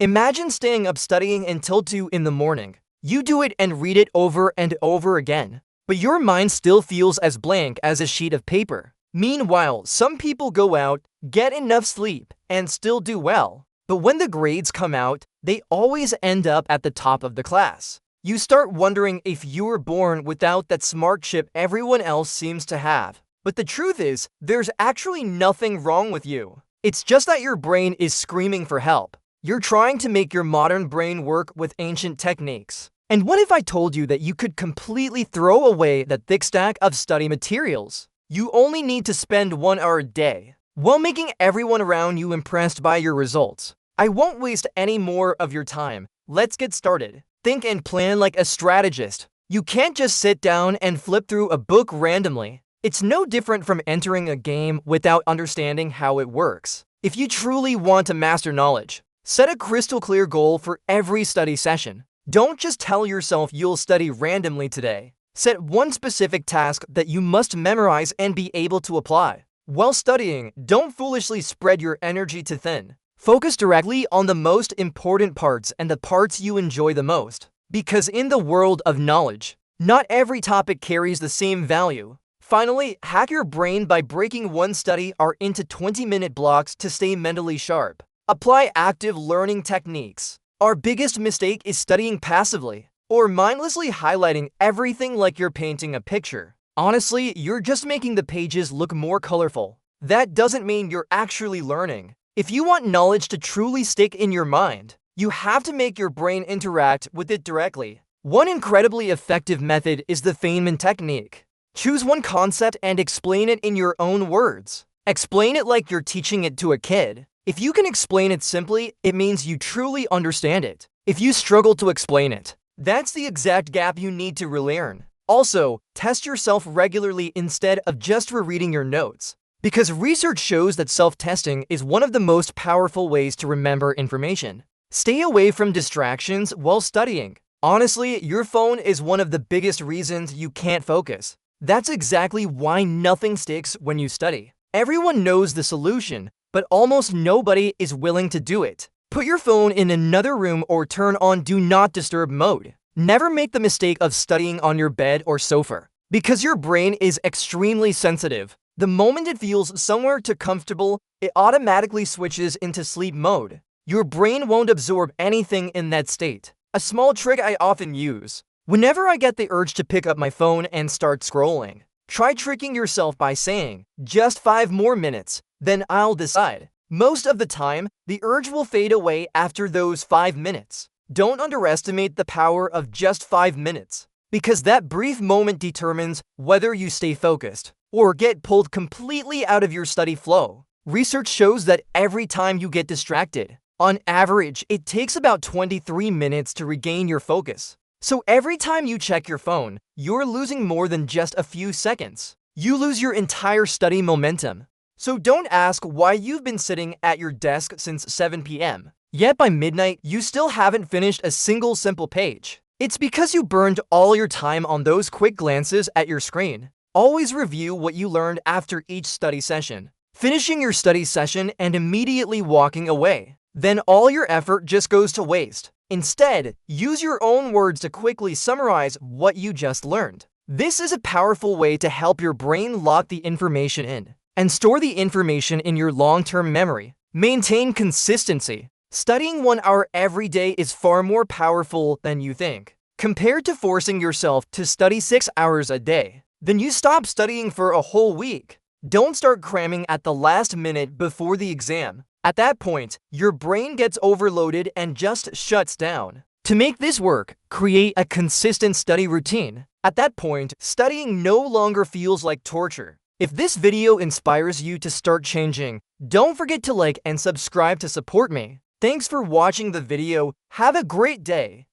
Imagine staying up studying until 2 in the morning. You do it and read it over and over again, but your mind still feels as blank as a sheet of paper. Meanwhile, some people go out, get enough sleep, and still do well. But when the grades come out, they always end up at the top of the class. You start wondering if you were born without that smart chip everyone else seems to have. But the truth is, there's actually nothing wrong with you. It's just that your brain is screaming for help. You're trying to make your modern brain work with ancient techniques. And what if I told you that you could completely throw away that thick stack of study materials? You only need to spend 1 hour a day, while making everyone around you impressed by your results. I won't waste any more of your time. Let's get started. Think and plan like a strategist. You can't just sit down and flip through a book randomly. It's no different from entering a game without understanding how it works. If you truly want to master knowledge, set a crystal clear goal for every study session. Don't just tell yourself you'll study randomly today. Set one specific task that you must memorize and be able to apply. While studying, don't foolishly spread your energy too thin. Focus directly on the most important parts and the parts you enjoy the most. Because in the world of knowledge, not every topic carries the same value. Finally, hack your brain by breaking one study hour into 20-minute blocks to stay mentally sharp. Apply active learning techniques. Our biggest mistake is studying passively, or mindlessly highlighting everything like you're painting a picture. Honestly, you're just making the pages look more colorful. That doesn't mean you're actually learning. If you want knowledge to truly stick in your mind, you have to make your brain interact with it directly. One incredibly effective method is the Feynman technique. Choose one concept and explain it in your own words. Explain it like you're teaching it to a kid. If you can explain it simply, it means you truly understand it. If you struggle to explain it, that's the exact gap you need to relearn. Also, test yourself regularly instead of just rereading your notes, because research shows that self-testing is one of the most powerful ways to remember information. Stay away from distractions while studying. Honestly, your phone is one of the biggest reasons you can't focus. That's exactly why nothing sticks when you study. Everyone knows the solution, but almost nobody is willing to do it. Put your phone in another room or turn on Do Not Disturb mode. Never make the mistake of studying on your bed or sofa, because your brain is extremely sensitive. The moment it feels somewhere too comfortable, it automatically switches into sleep mode. Your brain won't absorb anything in that state. A small trick I often use: whenever I get the urge to pick up my phone and start scrolling, try tricking yourself by saying, "Just 5 more minutes, then I'll decide." Most of the time, the urge will fade away after those 5 minutes. Don't underestimate the power of just 5 minutes, because that brief moment determines whether you stay focused or get pulled completely out of your study flow. Research shows that every time you get distracted, on average, it takes about 23 minutes to regain your focus. So every time you check your phone, you're losing more than just a few seconds. You lose your entire study momentum. So don't ask why you've been sitting at your desk since 7 p.m. Yet by midnight, you still haven't finished a single simple page. It's because you burned all your time on those quick glances at your screen. Always review what you learned after each study session. Finishing your study session and immediately walking away. Then all your effort just goes to waste. Instead, use your own words to quickly summarize what you just learned. This is a powerful way to help your brain lock the information in and store the information in your long-term memory. Maintain consistency. Studying 1 hour every day is far more powerful than you think. Compared to forcing yourself to study 6 hours a day, then you stop studying for a whole week. Don't start cramming at the last minute before the exam. At that point, your brain gets overloaded and just shuts down. To make this work, create a consistent study routine. At that point, studying no longer feels like torture. If this video inspires you to start changing, don't forget to like and subscribe to support me. Thanks for watching the video. Have a great day.